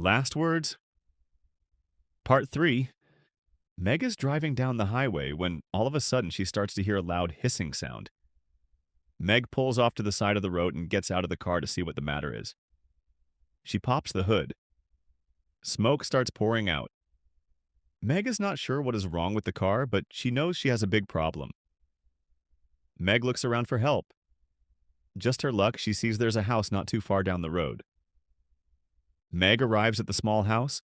Last words? Part 3. Meg is driving down the highway when all of a sudden she starts to hear a loud hissing sound. Meg pulls off to the side of the road and gets out of the car to see what the matter is. She pops the hood. Smoke starts pouring out. Meg is not sure what is wrong with the car, but she knows she has a big problem. Meg looks around for help. Just her luck, she sees there's a house not too far down the road. Meg arrives at the small house.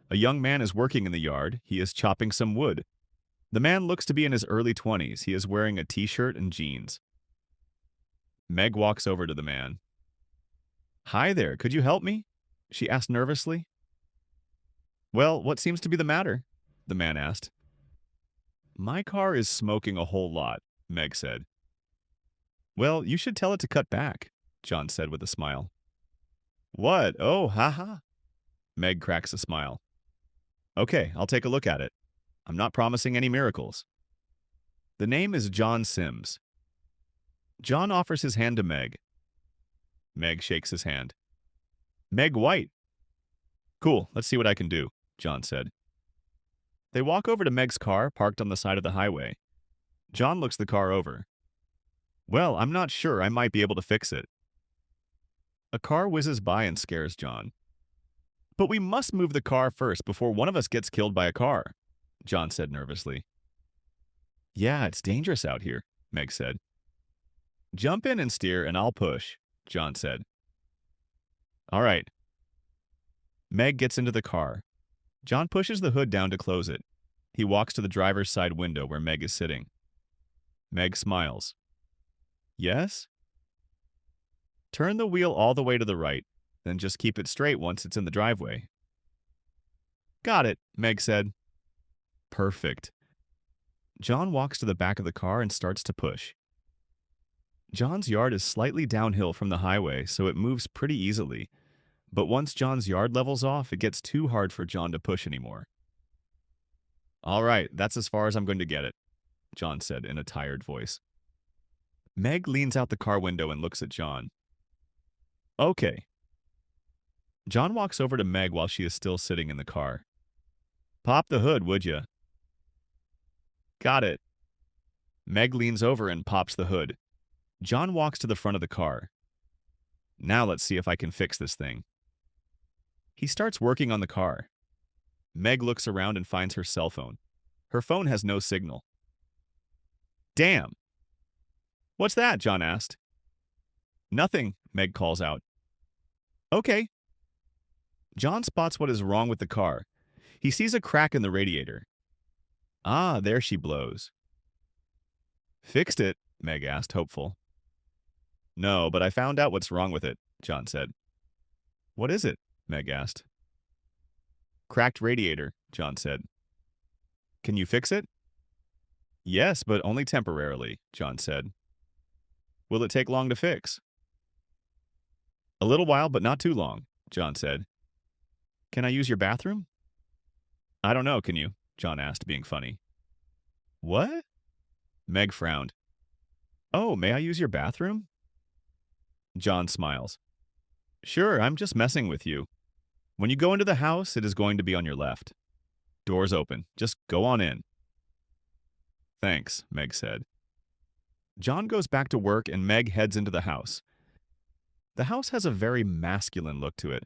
A young man is working in the yard. He is chopping some wood. The man looks to be in his early 20s. He is wearing a t-shirt and jeans. Meg walks over to the man. "Hi there, could you help me?" she asked nervously. "Well, what seems to be the matter?" the man asked. "My car is smoking a whole lot," Meg said. "Well, you should tell it to cut back," John said with a smile. "What? Oh, haha." Meg cracks a smile. "Okay, I'll take a look at it. I'm not promising any miracles." The name is John Sims. John offers his hand to Meg. Meg shakes his hand. "Meg White." "Cool, let's see what I can do," John said. They walk over to Meg's car, parked on the side of the highway. John looks the car over. "Well, I'm not sure. I might be able to fix it." A car whizzes by and scares John. "But we must move the car first before one of us gets killed by a car," John said nervously. "Yeah, it's dangerous out here," Meg said. "Jump in and steer, and I'll push," John said. "All right." Meg gets into the car. John pushes the hood down to close it. He walks to the driver's side window where Meg is sitting. Meg smiles. "Yes?" "Turn the wheel all the way to the right, then just keep it straight once it's in the driveway." "Got it," Meg said. "Perfect." John walks to the back of the car and starts to push. John's yard is slightly downhill from the highway, so it moves pretty easily. But once John's yard levels off, it gets too hard for John to push anymore. "All right, that's as far as I'm going to get it," John said in a tired voice. Meg leans out the car window and looks at John. "Okay." John walks over to Meg while she is still sitting in the car. "Pop the hood, would you?" "Got it." Meg leans over and pops the hood. John walks to the front of the car. "Now let's see if I can fix this thing." He starts working on the car. Meg looks around and finds her cell phone. Her phone has no signal. "Damn!" "What's that?" John asked. "Nothing," Meg calls out. "Okay." John spots what is wrong with the car. He sees a crack in the radiator. "Ah, there she blows." "Fixed it?" Meg asked, hopeful. "No, but I found out what's wrong with it," John said. "What is it?" Meg asked. "Cracked radiator," John said. "Can you fix it?" "Yes, but only temporarily," John said. "Will it take long to fix?" "A little while, but not too long," John said. "Can I use your bathroom?" "I don't know, can you?" John asked, being funny. "What?" Meg frowned. "Oh, may I use your bathroom?" John smiles. "Sure, I'm just messing with you. When you go into the house, it is going to be on your left. Door's open. Just go on in." "Thanks," Meg said. John goes back to work and Meg heads into the house. The house has a very masculine look to it.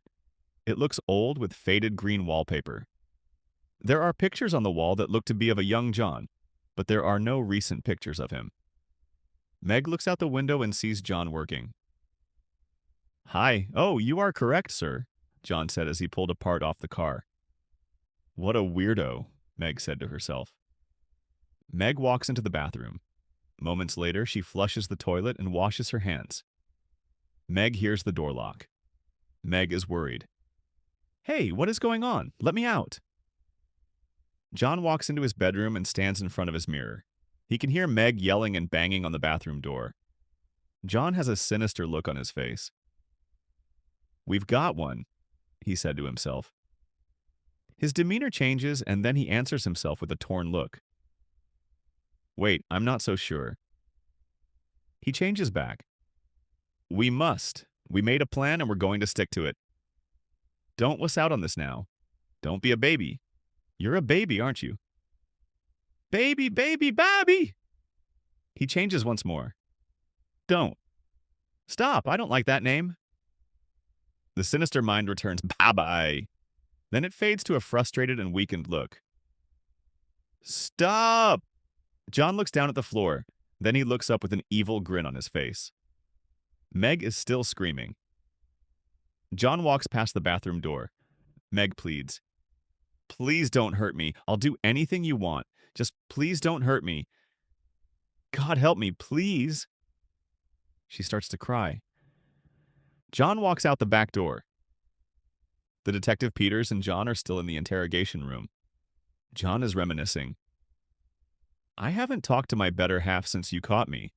It looks old with faded green wallpaper. There are pictures on the wall that look to be of a young John, but there are no recent pictures of him. Meg looks out the window and sees John working. "Hi. Oh, you are correct, sir," John said as he pulled a part off the car. "What a weirdo," Meg said to herself. Meg walks into the bathroom. Moments later, she flushes the toilet and washes her hands. Meg hears the door lock. Meg is worried. "Hey, what is going on? Let me out." John walks into his bedroom and stands in front of his mirror. He can hear Meg yelling and banging on the bathroom door. John has a sinister look on his face. "We've got one," he said to himself. His demeanor changes, and then he answers himself with a torn look. "Wait, I'm not so sure." He changes back. "We must. We made a plan and we're going to stick to it." Don't wuss out on this now. Don't be a baby. You're a baby, aren't you? Baby, baby, baby! He changes once more. Don't. Stop, I don't like that name. The sinister mind returns, bye-bye. Then it fades to a frustrated and weakened look. Stop! John looks down at the floor. Then he looks up with an evil grin on his face. Meg is still screaming. John walks past the bathroom door. Meg pleads. Please don't hurt me. I'll do anything you want. Just please don't hurt me. God help me, please. She starts to cry. John walks out the back door. The detective Peters and John are still in the interrogation room. John is reminiscing. I haven't talked to my better half since you caught me.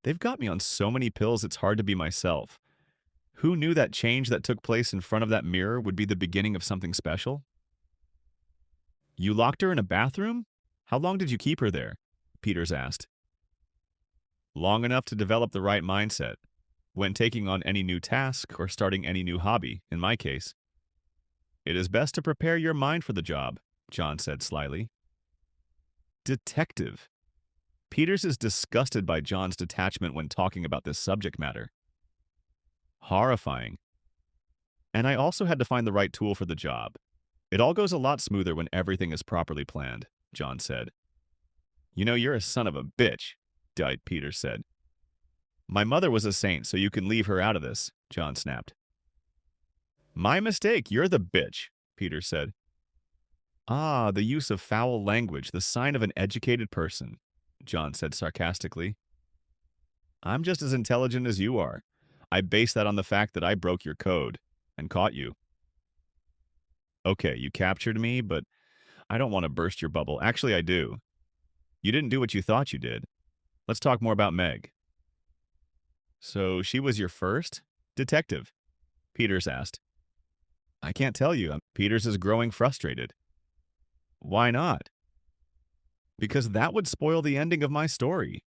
They've got me on so many pills it's hard to be myself. Who knew that change that took place in front of that mirror would be the beginning of something special? You locked her in a bathroom? How long did you keep her there? Peters asked. Long enough to develop the right mindset when taking on any new task or starting any new hobby, in my case. It is best to prepare your mind for the job, John said slyly. Detective. Peters is disgusted by John's detachment when talking about this subject matter. Horrifying. And I also had to find the right tool for the job. It all goes a lot smoother when everything is properly planned, John said. You know, you're a son of a bitch, Peters said. My mother was a saint, so you can leave her out of this, John snapped. My mistake, you're the bitch, Peters said. Ah, the use of foul language, the sign of an educated person, John said sarcastically. I'm just as intelligent as you are. I base that on the fact that I broke your code and caught you. Okay, you captured me, but I don't want to burst your bubble. Actually, I do. You didn't do what you thought you did. Let's talk more about Meg. So she was your first detective? Peters asked. I can't tell you. Peters is growing frustrated. Why not? Because that would spoil the ending of my story.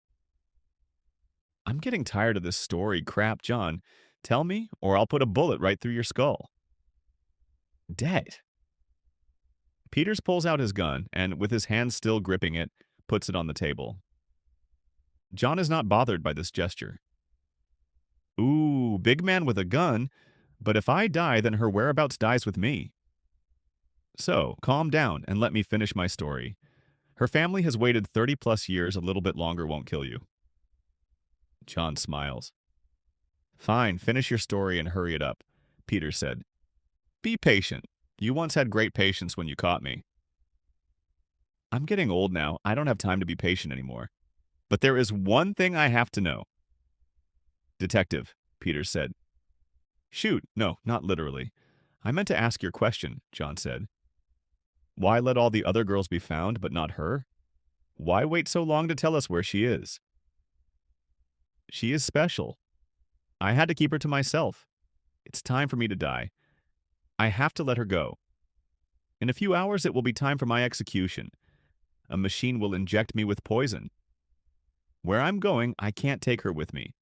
I'm getting tired of this story crap, John. Tell me, or I'll put a bullet right through your skull. Dead. Peters pulls out his gun and, with his hand still gripping it, puts it on the table. John is not bothered by this gesture. Ooh, big man with a gun, but if I die, then her whereabouts dies with me. So, calm down and let me finish my story. Her family has waited 30-plus years. A little bit longer won't kill you. John smiles. Fine, finish your story and hurry it up, Peters said. Be patient. You once had great patience when you caught me. I'm getting old now. I don't have time to be patient anymore. But there is one thing I have to know. Detective, Peters said. Shoot, no, not literally. I meant to ask your question, John said. Why let all the other girls be found, but not her? Why wait so long to tell us where she is? She is special. I had to keep her to myself. It's time for me to die. I have to let her go. In a few hours, it will be time for my execution. A machine will inject me with poison. Where I'm going, I can't take her with me.